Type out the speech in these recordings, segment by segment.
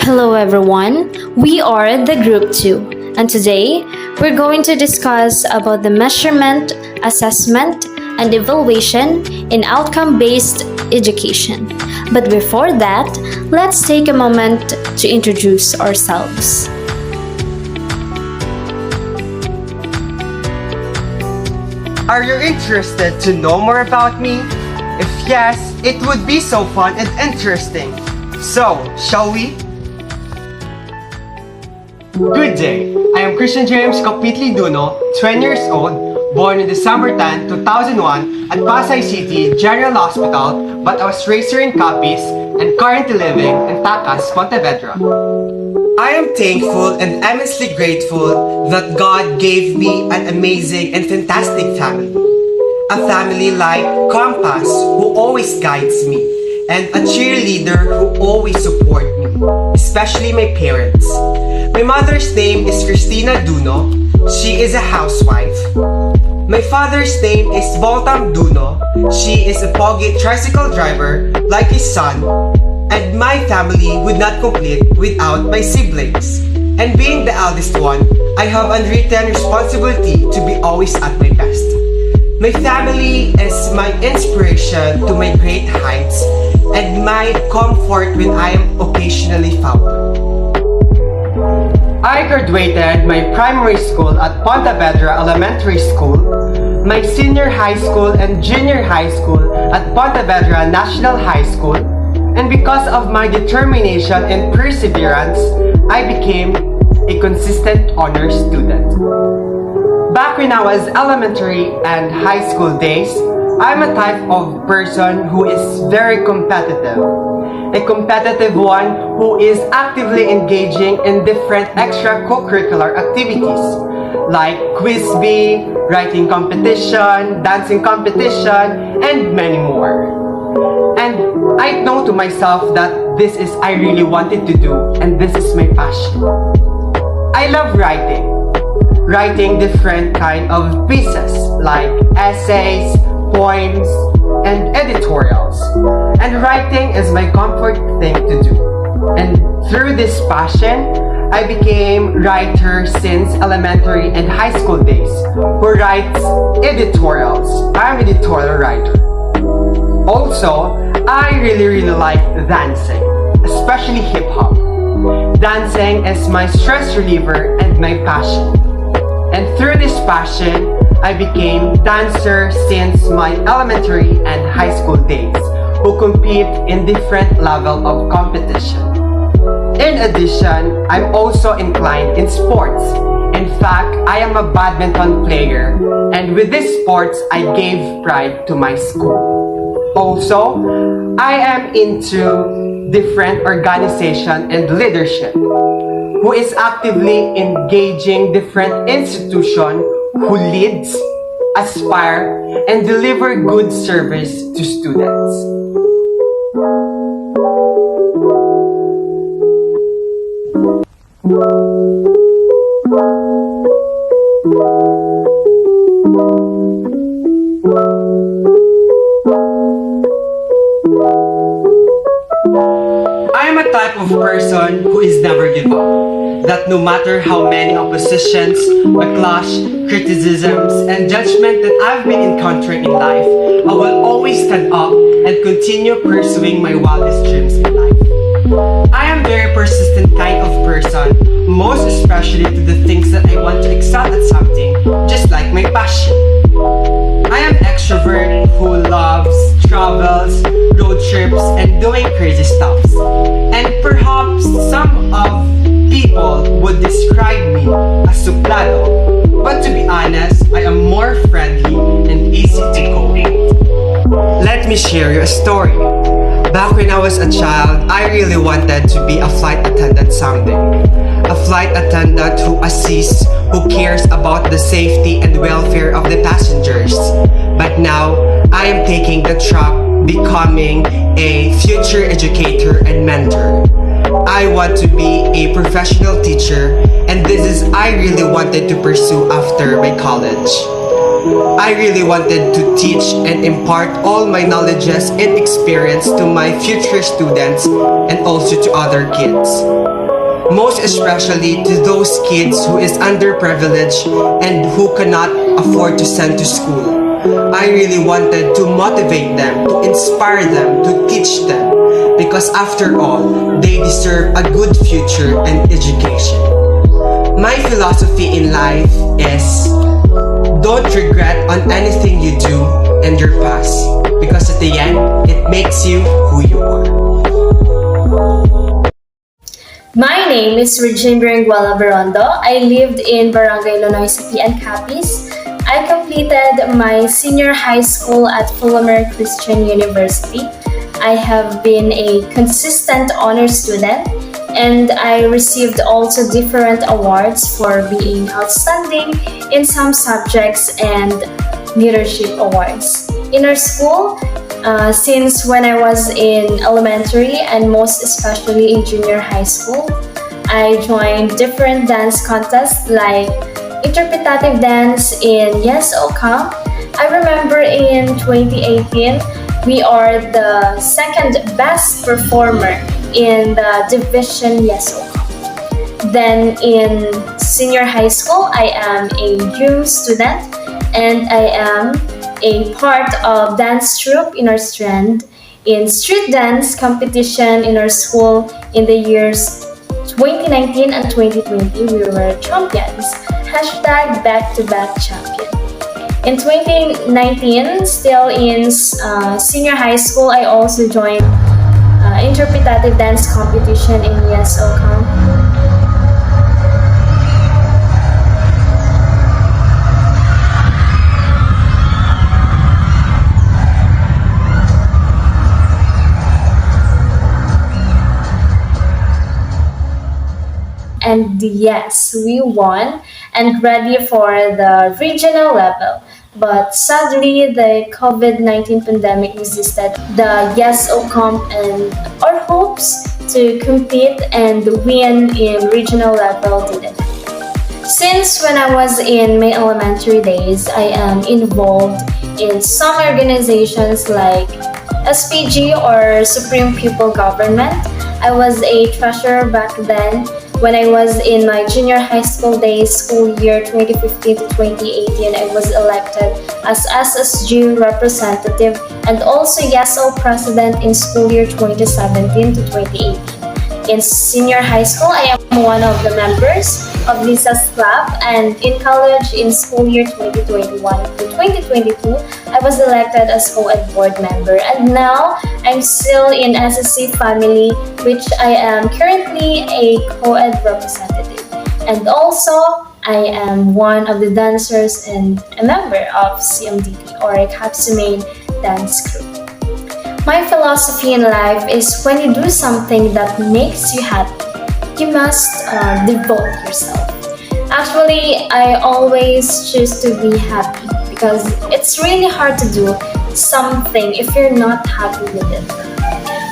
Hello everyone, we are the group 2 and today we're going to discuss about the measurement, assessment, and evaluation in outcome-based education. But before that, let's take a moment to introduce ourselves. Are you interested to know more about me? If yes, it would be so fun and interesting. So, shall we? Good day. I am Christian James Kapitli Duno, 20 years old, born on December 10, 2001 at Pasay City General Hospital, but I was raised here in Capiz and currently living in Tacas, Pontevedra. I am thankful and immensely grateful that God gave me an amazing and fantastic family. A family like compass who always guides me, and a cheerleader who always supports me, especially my parents. My mother's name is Cristina Duno. She is a housewife. My father's name is Voltam Duno. She is a pogi tricycle driver like his son. And my family would not complete without my siblings. And being the eldest one, I have unwritten responsibility to be always at my best. My family is my inspiration to my great heights and my comfort when I am occasionally found. I graduated my primary school at Pontevedra Elementary School, my senior high school and junior high school at Pontevedra National High School, and because of my determination and perseverance, I became a consistent honor student. Back when I was elementary and high school days, I'm a type of person who is very competitive. A competitive one who is actively engaging in different extracurricular activities like quiz bee, writing competition, dancing competition, and many more. And I know to myself that this is I really wanted to do and this is my passion. I love writing different kind of pieces like essays, poems, and editorials. And writing is my comfort thing to do. And through this passion, I became writer since elementary and high school days, who writes editorials. I'm an editorial writer. Also, I really like dancing, especially hip-hop. Dancing is my stress reliever and my passion. And through this passion, I became dancer since my elementary and high school days, who compete in different level of competition. In addition, I'm also inclined in sports. In fact, I am a badminton player, and with this sports, I gave pride to my school. Also, I am into different organization and leadership, who is actively engaging different institutions who leads, aspire, and deliver good service to students. I am a type of person who is never give up. That no matter how many oppositions, backlash, criticisms, and judgment that I've been encountering in life, I will always stand up and continue pursuing my wildest dreams in life. I am very persistent kind of person, most especially to the things that I want to excel at something, just like my passion. I am extrovert who loves travels, road trips, and doing crazy stuff. And perhaps some of people would describe me as suplado, but to be honest, I am more friendly and easy to go with. Let me share you a story. Back when I was a child, I really wanted to be a flight attendant someday. A flight attendant who assists, who cares about the safety and welfare of the passengers. But now, I am taking the track, becoming a future educator and mentor. I want to be a professional teacher, and this is I really wanted to pursue after my college. I really wanted to teach and impart all my knowledges and experience to my future students and also to other kids. Most especially to those kids who is underprivileged and who cannot afford to send to school. I really wanted to motivate them, to inspire them, to teach them, because after all, they deserve a good future and education. My philosophy in life is don't regret on anything you do in your past, because at the end, it makes you who you are. My name is Regine Berenguela Berondo. I lived in Barangay Lonoy City and Capiz. I completed my senior high school at Fulmer Christian University. I have been a consistent honor student, and I received also different awards for being outstanding in some subjects and leadership awards. In our school, since when I was in elementary and most especially in junior high school, I joined different dance contests like interpretative dance in Yes Ocamp. I remember in 2018, we are the second best performer in the division Yes Ocamp. Then in senior high school, I am a dream student and I am a part of dance troupe in our strand. In street dance competition in our school in the years 2019 and 2020, we were champions. Hashtag back-to-back champion. In 2019, still in senior high school, I also joined interpretative dance competition in Yes Ocamp. And yes, we won and ready for the regional level. But sadly, the COVID-19 pandemic resisted the Yes Ocamp and our hopes to compete and win in regional level didn't. Since when I was in my elementary days, I am involved in some organizations like SPG or Supreme Pupil Government. I was a treasurer back then. When I was in my junior high school days, school year 2015 to 2018, I was elected as SSG representative and also YESO president in school year 2017 to 2018. In senior high school, I am one of the members of Lisa's Club, and in college, in school year 2021 to 2022, I was elected as co-ed board member. And now, I'm still in SSC family, which I am currently a co-ed representative. And also, I am one of the dancers and a member of CMDT, or a Kapsumain dance group. My philosophy in life is when you do something that makes you happy, you must devote yourself. Actually, I always choose to be happy because it's really hard to do something if you're not happy with it.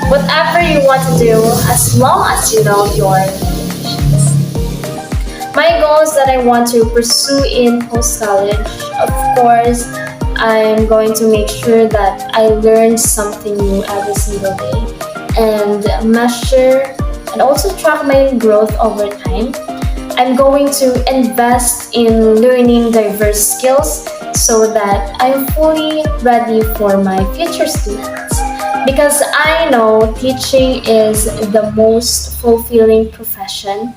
Whatever you want to do, as long as you know your limitations. My goals that I want to pursue in post-college, of course, I'm going to make sure that I learn something new every single day and measure and also track my growth over time. I'm going to invest in learning diverse skills so that I'm fully ready for my future students. Because I know teaching is the most fulfilling profession,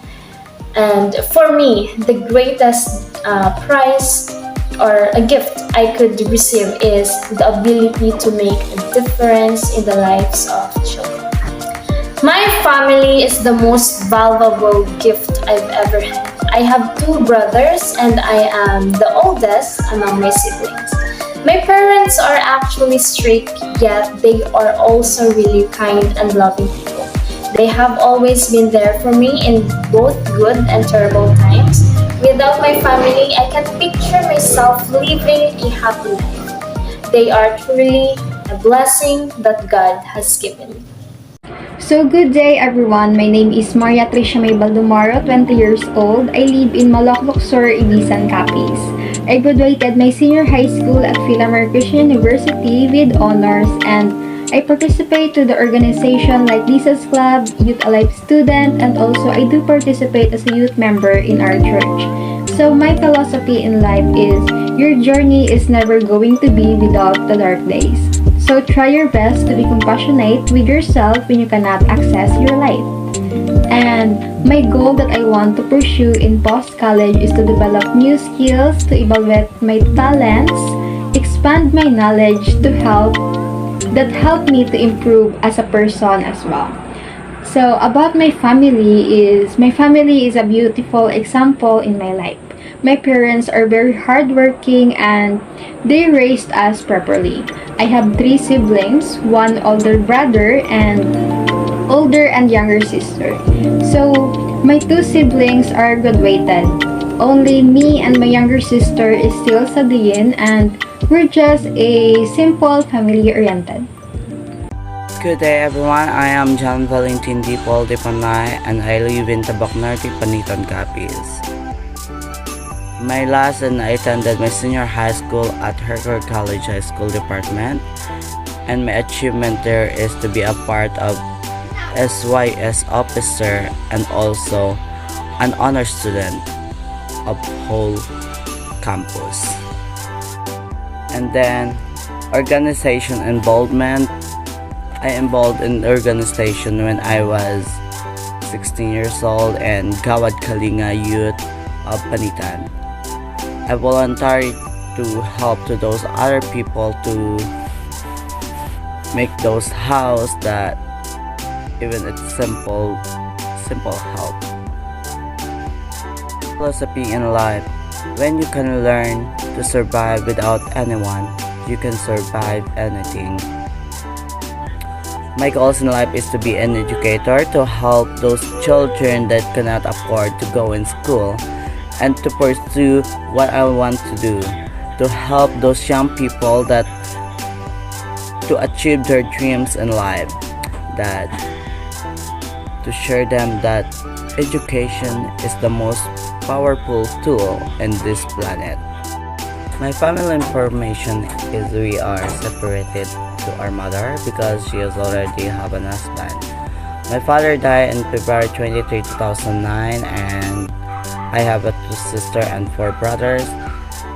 and for me, the greatest prize or a gift I could receive is the ability to make a difference in the lives of children. My family is the most valuable gift I've ever had. I have 2 brothers and I am the oldest among my siblings. My parents are actually strict, yet they are also really kind and loving people. They have always been there for me in both good and terrible times. Without my family, I can't picture myself living a happy life. They are truly a blessing that God has given me. So good day everyone, my name is Maria Tricia May Baldumaro, 20 years old. I live in Malocloc Sur, Ibisan, Capiz. I graduated my senior high school at Philamar Christian University with honors, and I participate to the organization like Lisa's Club, Youth Alive Student, and also I do participate as a youth member in our church. So my philosophy in life is your journey is never going to be without the dark days. So try your best to be compassionate with yourself when you cannot access your life. And my goal that I want to pursue in post-college is to develop new skills, to evaluate my talents, expand my knowledge that help me to improve as a person as well. So about my family is a beautiful example in my life. My parents are very hardworking and they raised us properly. I have 3 siblings, 1 older brother and older and younger sister. So my 2 siblings are graduated. Only me and my younger sister is still studying, and we're just a simple family-oriented. Good day everyone, I am John Valentin D. Paul de Panay and I live in Tabacnarte, Panitan, Capiz. My last and I attended my senior high school at Hercor College High School Department, and my achievement there is to be a part of SYS officer and also an honor student of whole campus. And then organization involvement. I involved in organization when I was 16 years old and Gawad Kalinga Youth of Panitan. I volunteered to help to those other people to make those house that even it's simple help. Philosophy in life: when you can learn to survive without anyone, you can survive anything. My goals in life is to be an educator, to help those children that cannot afford to go in school, and to pursue what I want to do, to help those young people that to achieve their dreams in life, that to share them that education is the most powerful tool in this planet. My family information is we are separated to our mother because she has already have an husband. My father died in February 23, 2009, and I have a 2 sisters and 4 brothers.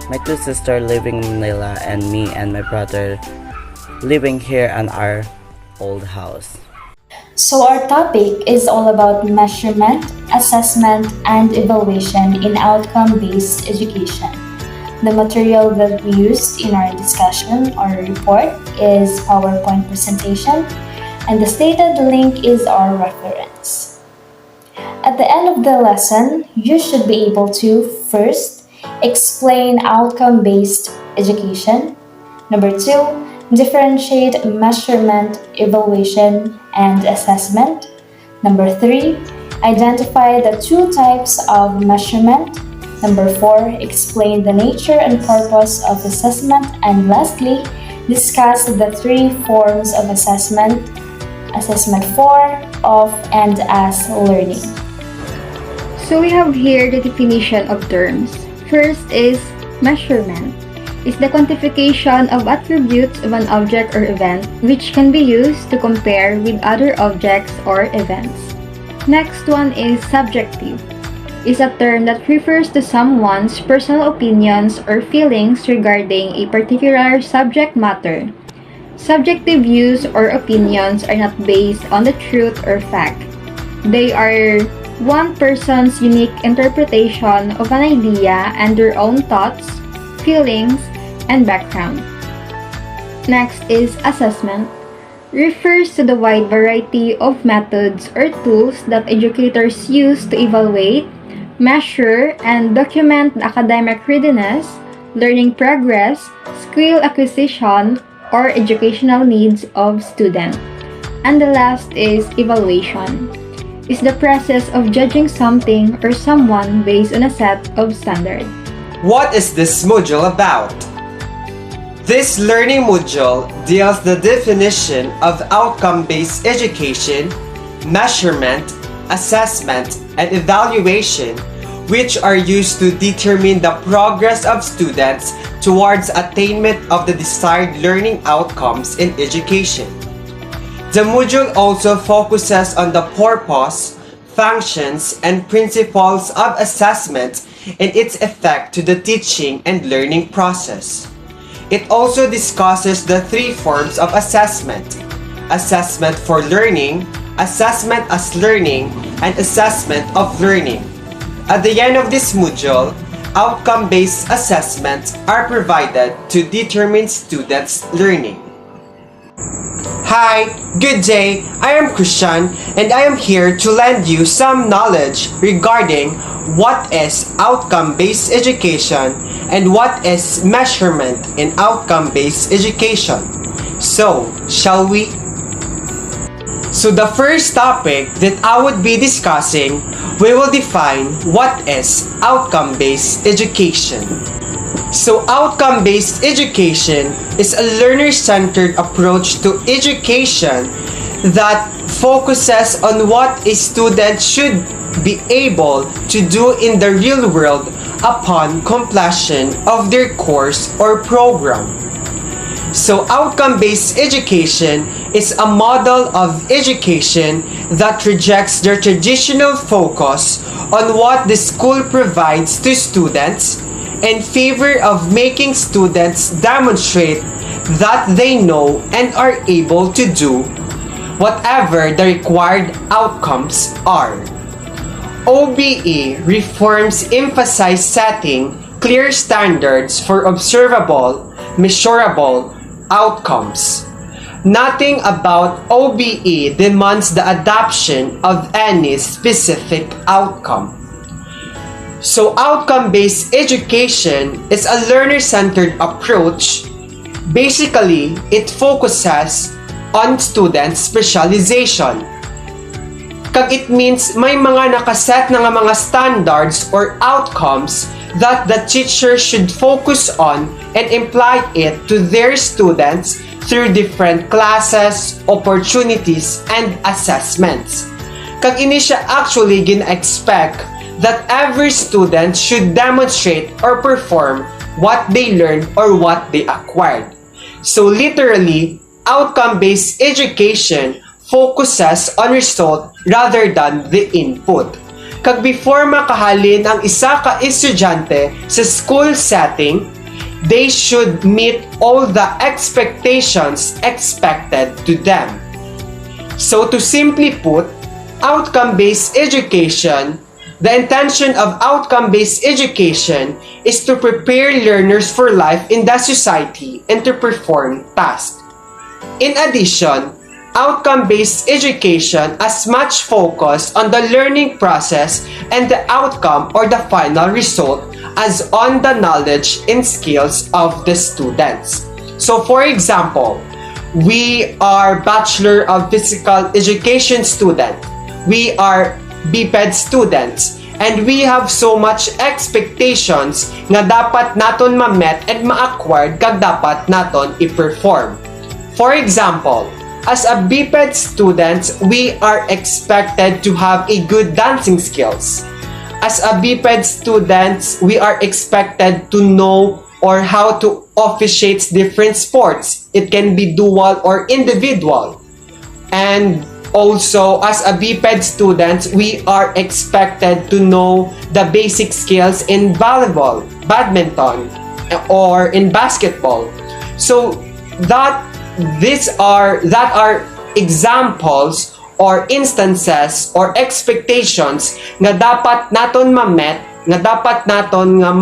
My 2 sisters living in Manila and me and my brother living here in our old house. So our topic is all about measurement, assessment, and evaluation in outcome-based education. The material that we used in our discussion or report is PowerPoint presentation, and the stated link is our reference. At the end of the lesson, you should be able to first explain outcome-based education. Number 2, differentiate measurement, evaluation, and assessment. Number 3, identify the 2 types of measurement. Number 4, explain the nature and purpose of assessment. And lastly, discuss the 3 forms of assessment: assessment for, of, and as learning. So we have here the definition of terms. First is measurement. Is the quantification of attributes of an object or event which can be used to compare with other objects or events. Next one is subjective. Is a term that refers to someone's personal opinions or feelings regarding a particular subject matter. Subjective views or opinions are not based on the truth or fact. They are one person's unique interpretation of an idea and their own thoughts, feelings, and background. Next is assessment. Refers to the wide variety of methods or tools that educators use to evaluate, measure, and document the academic readiness, learning progress, skill acquisition, or educational needs of students. And the last is evaluation. Is the process of judging something or someone based on a set of standards. What is this module about? This learning module deals the definition of outcome-based education measurement, assessment, and evaluation, which are used to determine the progress of students towards attainment of the desired learning outcomes in education. The module also focuses on the purpose, functions, and principles of assessment and its effect to the teaching and learning process. It also discusses the three forms of assessment: assessment for learning, assessment as learning, and assessment of learning. At the end of this module, outcome-based assessments are provided to determine students' learning. Hi, good day. I am Christian and I am here to lend you some knowledge regarding what is outcome-based education and what is measurement in outcome-based education. So, shall we? So the first topic that I would be discussing, we will define what is outcome-based education. So outcome-based education is a learner-centered approach to education that focuses on what a student should be able to do in the real world upon completion of their course or program. So outcome-based education is a model of education that rejects the traditional focus on what the school provides to students in favor of making students demonstrate that they know and are able to do whatever the required outcomes are. OBE reforms emphasize setting clear standards for observable, measurable outcomes. Nothing about OBE demands the adoption of any specific outcome. So outcome-based education is a learner-centered approach. Basically, it focuses on student specialization. Kag it means may mga nakaset na nga mga standards or outcomes that the teacher should focus on and apply it to their students through different classes, opportunities, and assessments. Kag ini siya actually gina-expect that every student should demonstrate or perform what they learned or what they acquired. So literally, outcome-based education focuses on result rather than the input. Kag before makahalin ang isa ka estudyante sa school setting, they should meet all the expectations expected to them. So to simply put, outcome-based education, the intention of outcome-based education is to prepare learners for life in the society and to perform tasks. In addition, outcome-based education as much focus on the learning process and the outcome or the final result as on the knowledge and skills of the students. So for example, we are Bachelor of Physical Education student. We are BPED students, and we have so much expectations nga dapat naton ma-met and ma-acquired kag dapat naton i-perform. For example, as a BPED students, we are expected to have a good dancing skills. As a BPED students, we are expected to know or how to officiate different sports. It can be dual or individual. And also, as a BPED students, we are expected to know the basic skills in volleyball, badminton, or in basketball. So that are examples or instances or expectations nga dapat naton ma-met, nga dapat naton nga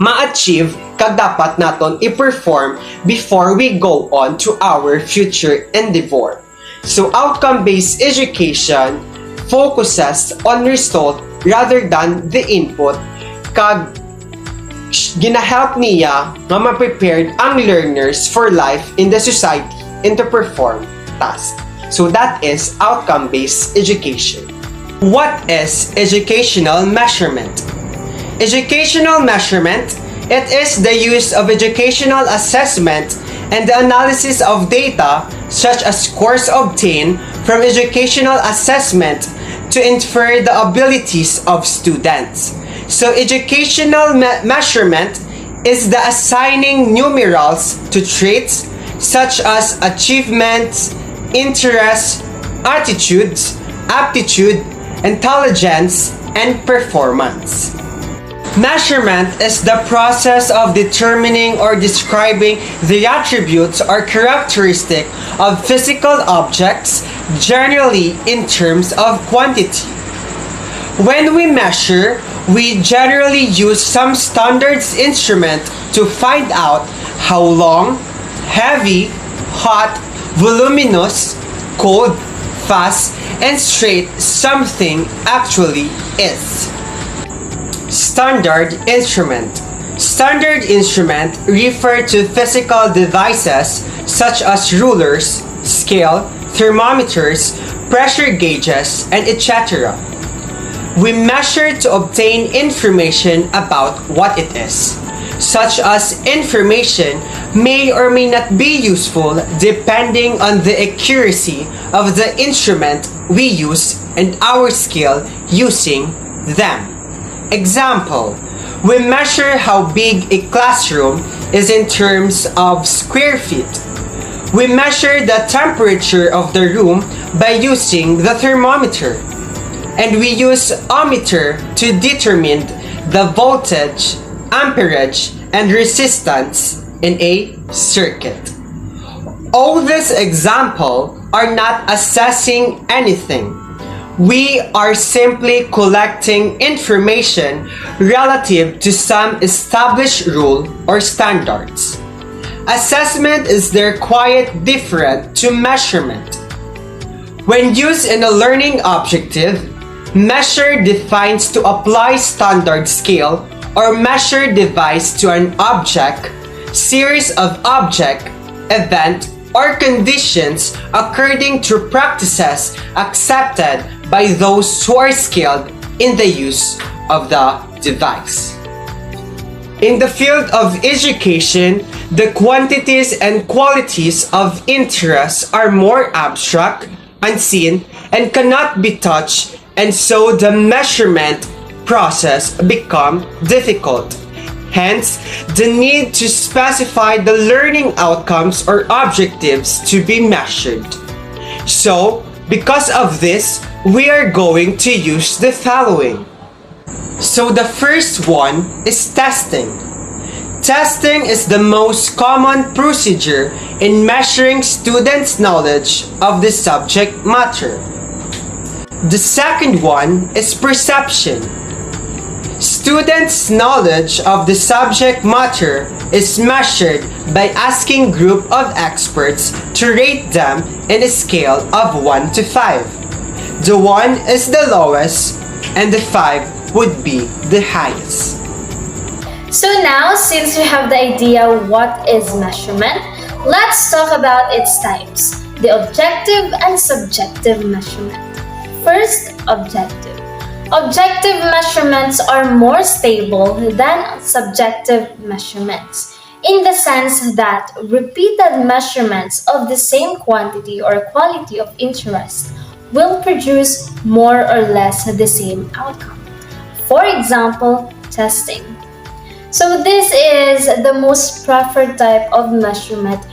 ma-achieve, kag dapat naton i-perform before we go on to our future endeavor. So outcome-based education focuses on result rather than the input, kag gina-help niya nga ma-prepared ang learners for life in the society and to perform tasks. So that is outcome-based education. What is educational measurement? Educational measurement, it is the use of educational assessment and the analysis of data such as scores obtained from educational assessment to infer the abilities of students. So educational measurement is the assigning numerals to traits such as achievements, interests, attitudes, aptitude, intelligence, and performance. Measurement is the process of determining or describing the attributes or characteristic of physical objects, generally in terms of quantity. When we measure, we generally use some standards instrument to find out how long, heavy, hot, voluminous, cold, fast, and straight something actually is. Standard instrument. Standard instrument refer to physical devices such as rulers, scale, thermometers, pressure gauges, and etc. We measure to obtain information about what it is. Such as information may or may not be useful depending on the accuracy of the instrument we use and our skill using them. Example, we measure how big a classroom is in terms of square feet. We measure the temperature of the room by using the thermometer. And we use ohmmeter to determine the voltage, amperage, and resistance in a circuit. All these examples are not assessing anything. We are simply collecting information relative to some established rule or standards. Assessment is there quite different to measurement. When used in a learning objective, measure defines to apply standard scale or measure device to an object, series of object, event, or conditions according to practices accepted by those who are skilled in the use of the device. In the field of education, the quantities and qualities of interest are more abstract, unseen, and cannot be touched, and so the measurement process become difficult. Hence, the need to specify the learning outcomes or objectives to be measured. So, because of this, we are going to use the following. So the first one is testing. Testing is the most common procedure in measuring students' knowledge of the subject matter. The second one is perception. Students' knowledge of the subject matter is measured by asking group of experts to rate them in a scale of 1 to 5. The 1 is the lowest and the 5 would be the highest. So now, since we have the idea what is measurement, let's talk about its types, the objective and subjective measurement. First, objective. Objective measurements are more stable than subjective measurements, in the sense that repeated measurements of the same quantity or quality of interest will produce more or less the same outcome. For example, testing. So this is the most preferred type of measurement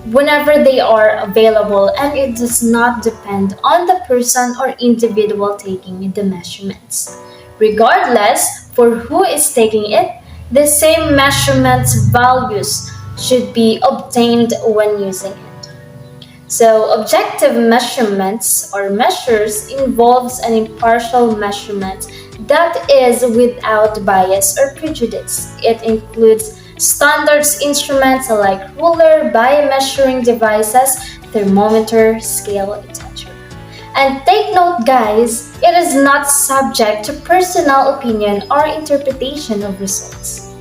whenever they are available, and it does not depend on the person or individual taking the measurements. Regardless for who is taking it, the same measurements values should be obtained when using it. So objective measurements or measures involves an impartial measurement that is without bias or prejudice. It includes standards instruments like ruler, biomeasuring devices, thermometer, scale, etc. And take note guys, it is not subject to personal opinion or interpretation of results.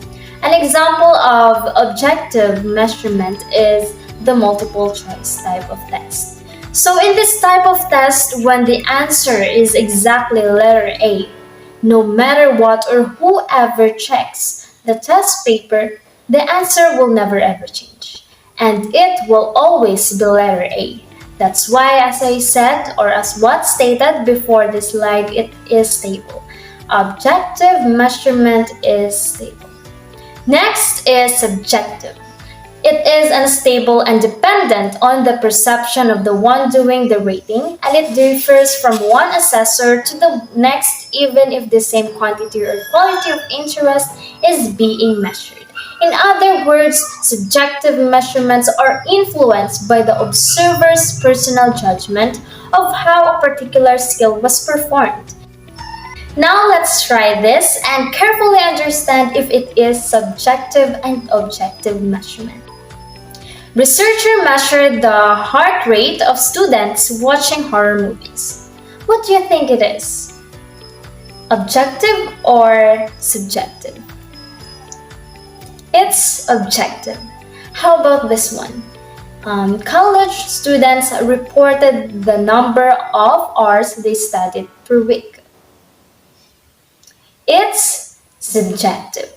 An example of objective measurement is the multiple choice type of test. So in this type of test, when the answer is exactly letter A, no matter what or whoever checks the test paper, the answer will never ever change. and it will always be letter A. That's why, as I said, or as what stated before this slide, it is stable. Objective measurement is stable. Next is subjective. It is unstable and dependent on the perception of the one doing the rating, and it differs from one assessor to the next even if the same quantity or quality of interest is being measured. In other words, subjective measurements are influenced by the observer's personal judgment of how a particular skill was performed. Now let's try this and carefully understand if it is subjective and objective measurement. Researchers measured the heart rate of students watching horror movies. What do you think it is? Objective or subjective? It's objective. How about this one? College students reported the number of hours they studied per week. It's subjective.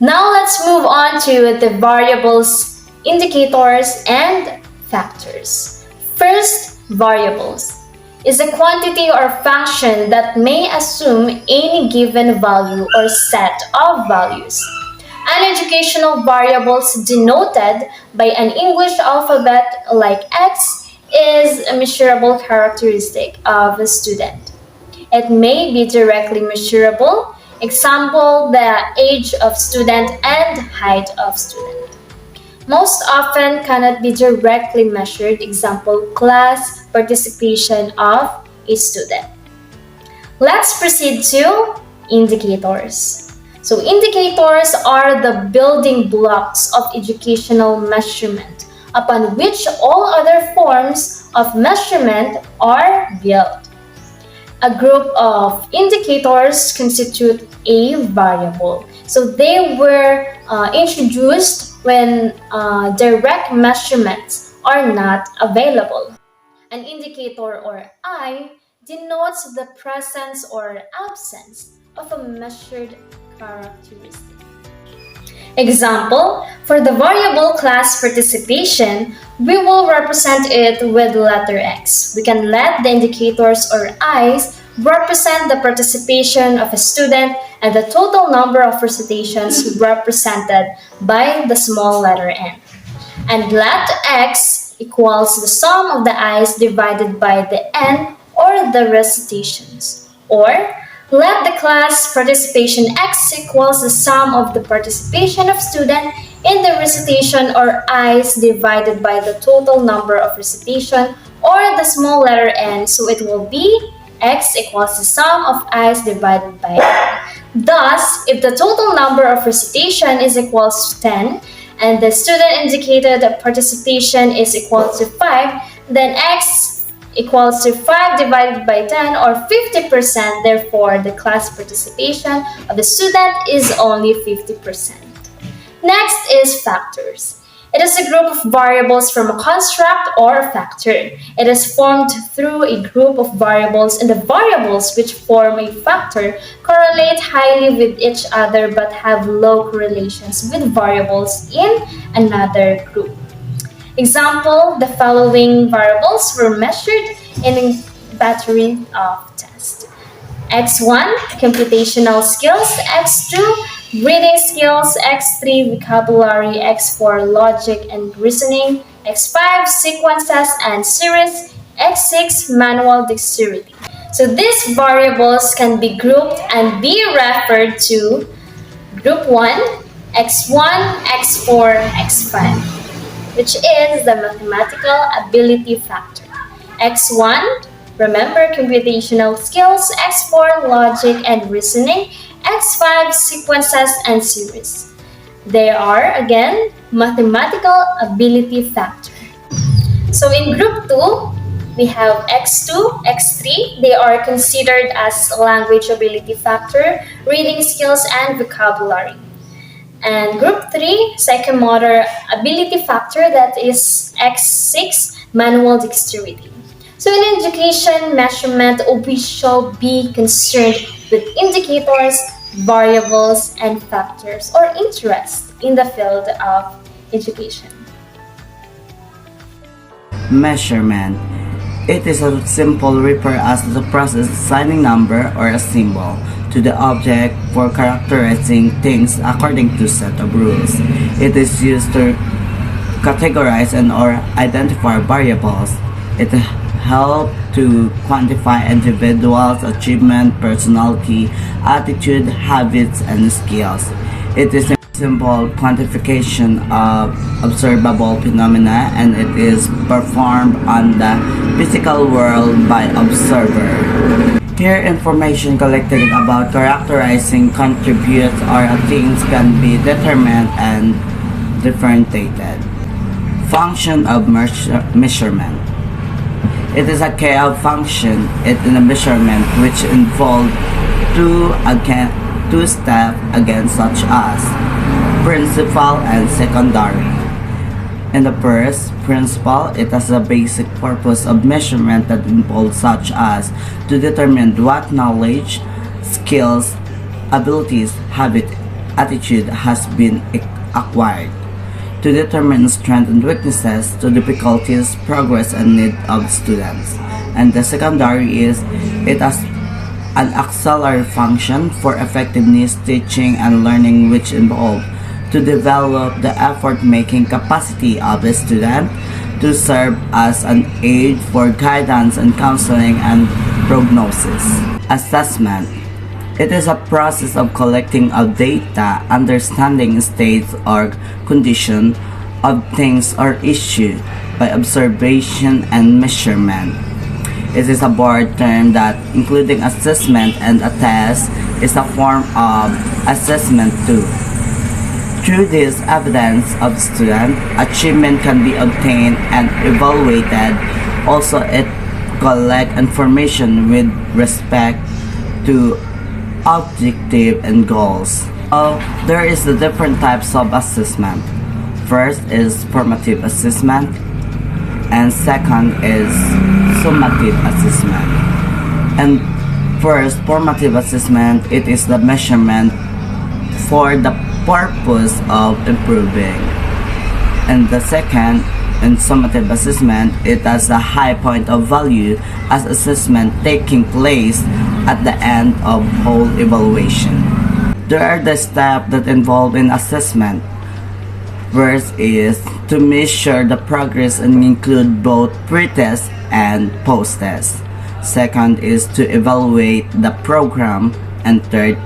Now let's move on to the variables, indicators, and factors. First, variables is a quantity or function that may assume any given value or set of values. An educational variables denoted by an English alphabet like X is a measurable characteristic of a student. It may be directly measurable, example, the age of student and height of student. Most often cannot be directly measured, example, class participation of a student. Let's proceed to indicators. So indicators are the building blocks of educational measurement upon which all other forms of measurement are built. A group of indicators constitute a variable. So they were introduced when direct measurements are not available. An indicator, or I, denotes the presence or absence of a measured characteristic. Example, for the variable class participation, we will represent it with letter X. We can let the indicators or I's represent the participation of a student and the total number of recitations represented by the small letter N. And let X equals the sum of the I's divided by the N or the recitations. Or let the class participation X equals the sum of the participation of student in the recitation or I's divided by the total number of recitation or the small letter N, so it will be X equals the sum of I's divided by N. Thus, if the total number of recitation is equals to 10 and the student indicated participation is equal to 5, then X equals to 5 divided by 10 or 50%. Therefore, the class participation of the student is only 50%. Next is factors. It is a group of variables from a construct or a factor. It is formed through a group of variables, and the variables which form a factor correlate highly with each other but have low correlations with variables in another group. Example, the following variables were measured in a battery of tests. X1, computational skills. X2, reading skills. X3, vocabulary. X4, logic and reasoning. X5, sequences and series. X6, manual dexterity. So these variables can be grouped and be referred to group 1, X1, X4, X5. Which is the mathematical ability factor. X1, remember, computational skills. X4, logic and reasoning. X5, sequences and series. They are, again, mathematical ability factor. So in group 2, we have X2, X3. They are considered as language ability factor, reading skills, and vocabulary. And group 3, psychomotor ability factor, that is X6, manual dexterity. So in education measurement, we shall be concerned with indicators, variables, and factors or interest in the field of education. Measurement. It is a simple refer as the process assigning number or a symbol to the object for characterizing things according to set of rules. It is used to categorize and or identify variables. It helps to quantify individuals' achievement, personality, attitude, habits, and skills. It is a simple quantification of observable phenomena and it is performed on the physical world by observer. Here information collected about characterizing contributes or things can be determined and differentiated. Function of measurement. It is a kind of function in a measurement which involves two steps again such as principal and secondary. In the first, principal, it has a basic purpose of measurement that involves such as to determine what knowledge, skills, abilities, habit, attitude has been acquired. To determine strengths and weaknesses, to difficulties, progress, and need of students. And the secondary is, it has an auxiliary function for effectiveness teaching and learning which involve to develop the effort-making capacity of the student, to serve as an aid for guidance and counseling and prognosis. Assessment. It is a process of collecting of data, understanding states or condition of things or issue by observation and measurement. It is a broad term that, including assessment and a test, is a form of assessment too. Through this evidence of student achievement can be obtained and evaluated. Also, it collects information with respect to objective and goals. There is the different types of assessment. First is formative assessment, and second is summative assessment. And first, formative assessment, it is the measurement for the purpose of improving. And the second, in summative assessment, it has a high point of value as assessment taking place at the end of whole evaluation. There are the steps that involve in assessment. First is to measure the progress and include both pre-test and post-test. Second is to evaluate the program. And third,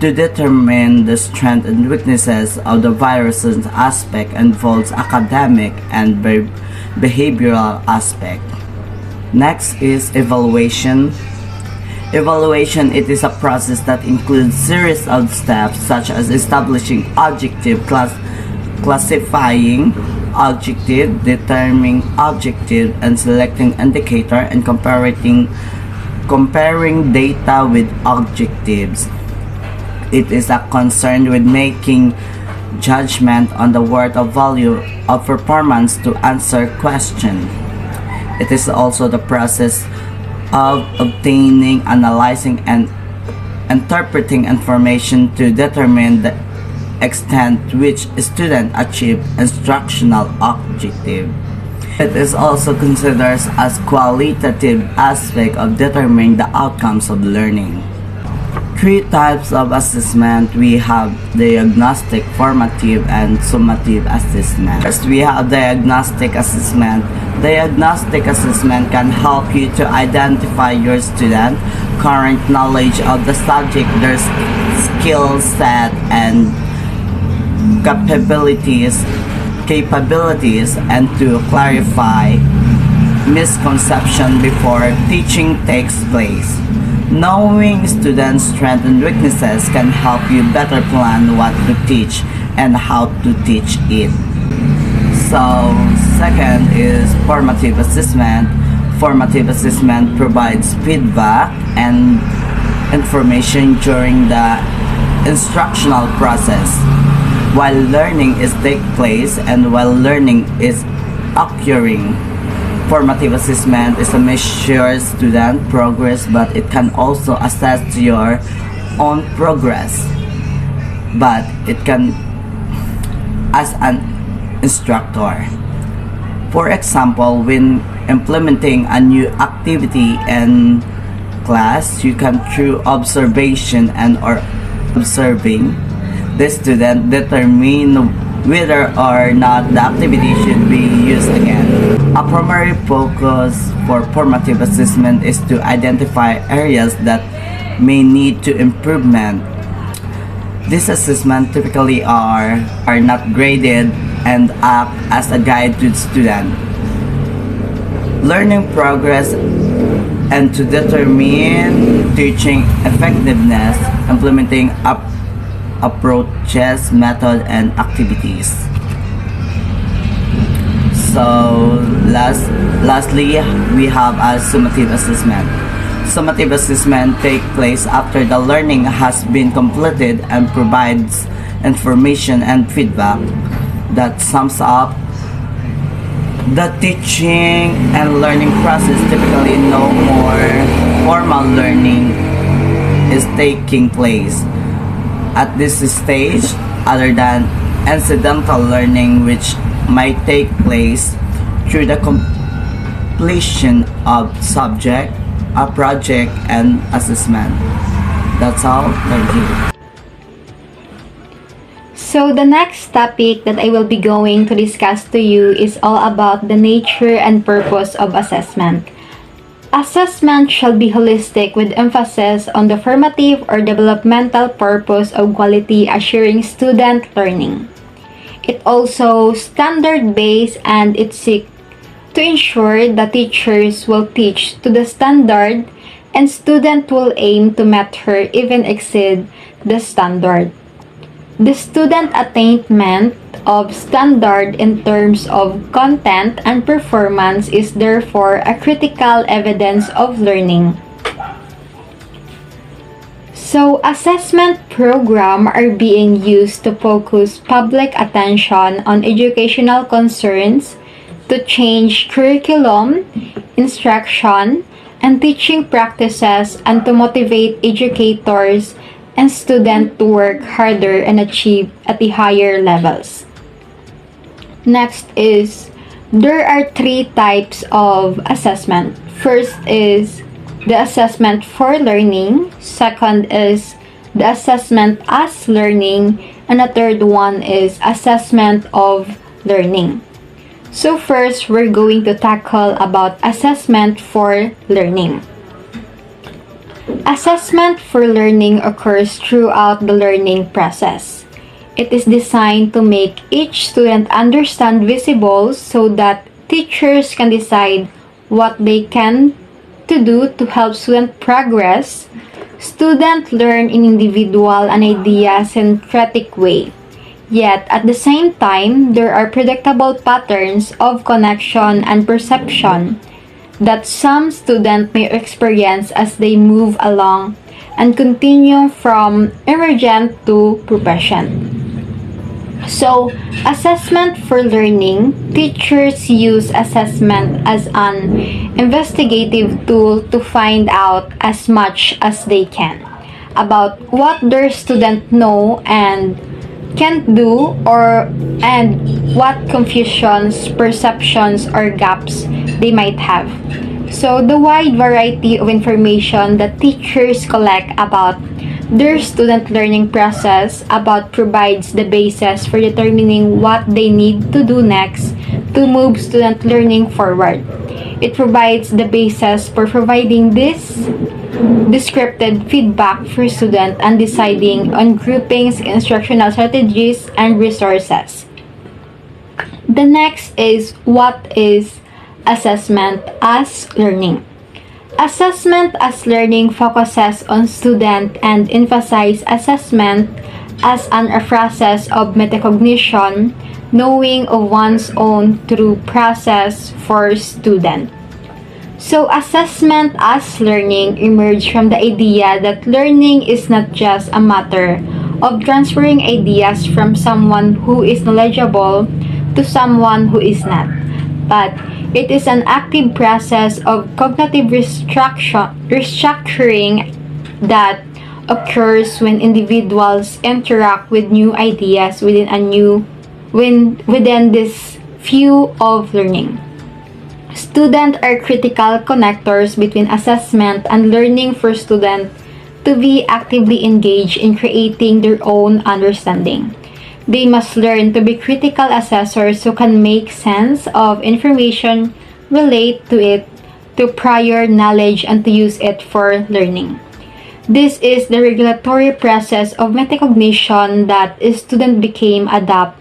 to determine the strengths and weaknesses of the various aspect involves academic and behavioral aspect. Next is evaluation. Evaluation, it is a process that includes series of steps such as establishing objective, classifying objective, determining objective, and selecting indicator and comparing data with objectives. It is a concern with making judgment on the worth of value of performance to answer question. It is also the process of obtaining, analyzing, and interpreting information to determine the extent to which a student achieve instructional objective. It is also considered as qualitative aspect of determining the outcomes of learning. Three types of assessment. We have diagnostic, formative, and summative assessment. First, we have diagnostic assessment. Diagnostic assessment can help you to identify your student current knowledge of the subject, their skill set, and capabilities, and to clarify misconception before teaching takes place. Knowing students' strengths and weaknesses can help you better plan what to teach and how to teach it. So, second is formative assessment. Formative assessment provides feedback and information during the instructional process while learning is taking place and while learning is occurring. Formative assessment is a measure student progress, but it can also assess your own progress. But it can as an instructor. For example, when implementing a new activity in class, you can through observation and or observing the student determine whether or not the activity should be used again. A primary focus for formative assessment is to identify areas that may need to improvement. These assessments typically are not graded and act as a guide to the student. Learning progress and to determine teaching effectiveness, implementing approaches, method, and activities. So lastly, we have a summative assessment. Summative assessment takes place after the learning has been completed and provides information and feedback that sums up the teaching and learning process. Typically, no more formal learning is taking place at this stage other than incidental learning, which might take place through the completion of subject, a project, and assessment. That's all. Thank you. So the next topic that I will be going to discuss to you is all about the nature and purpose of assessment. Assessment shall be holistic with emphasis on the formative or developmental purpose of quality assuring student learning. It also standard-based and it seeks to ensure that teachers will teach to the standard and student will aim to meet or even exceed the standard. The student attainment of standard in terms of content and performance is therefore a critical evidence of learning. So, assessment programs are being used to focus public attention on educational concerns, to change curriculum, instruction, and teaching practices, and to motivate educators and students to work harder and achieve at the higher levels. Next is, there are three types of assessment. First is the assessment for learning. Second is the assessment as learning. And the third one is assessment of learning. So first, we're going to tackle about assessment for learning. Assessment for learning occurs throughout the learning process. It is designed to make each student understand visible so that teachers can decide what they can to do to help student progress. Students learn in individual and idea-centric way. Yet, at the same time, there are predictable patterns of connection and perception that some students may experience as they move along and continue from emergent to profession. So, assessment for learning, teachers use assessment as an investigative tool to find out as much as they can about what their students know and can't do and what confusions, perceptions, or gaps they might have. So the wide variety of information that teachers collect about their student learning process provides the basis for determining what they need to do next to move student learning forward. It provides the basis for providing this descriptive feedback for students and deciding on groupings, instructional strategies, and resources. The next is, what is assessment as learning? Assessment as learning focuses on student and emphasizes assessment as a process of metacognition, knowing of one's own through process for student. So, assessment as learning emerged from the idea that learning is not just a matter of transferring ideas from someone who is knowledgeable to someone who is not, but it is an active process of cognitive restructuring that occurs when individuals interact with new ideas within this view of learning. Students are critical connectors between assessment and learning for students to be actively engaged in creating their own understanding. They must learn to be critical assessors who can make sense of information, relate to it to prior knowledge, and to use it for learning. This is the regulatory process of metacognition that a student became adept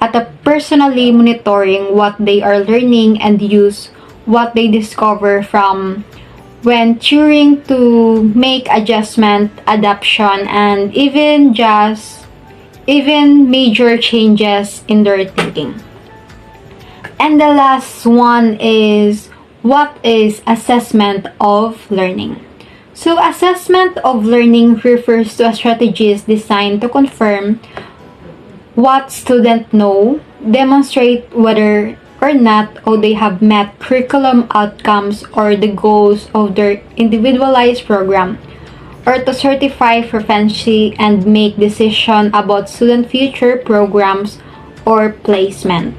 at personally monitoring what they are learning and use what they discover from when turing to make adjustment, adaptation, and even major changes in their thinking. And the last one is, what is assessment of learning? So assessment of learning refers to strategies designed to confirm what students know, demonstrate whether or not they have met curriculum outcomes or the goals of their individualized program, or to certify proficiency and make decisions about student future programs or placement.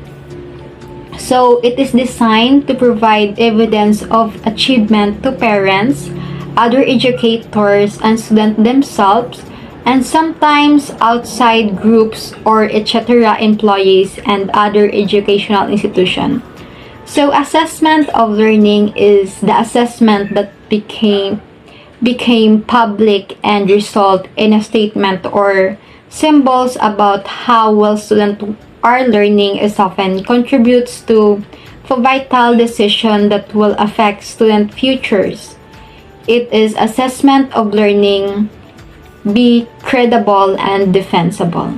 So it is designed to provide evidence of achievement to parents, other educators, and students themselves, and sometimes outside groups or etc. employees and other educational institutions. So assessment of learning is the assessment that became public and result in a statement or symbols about how well students are learning is often contributes to a vital decision that will affect student futures. It is assessment of learning be credible and defensible.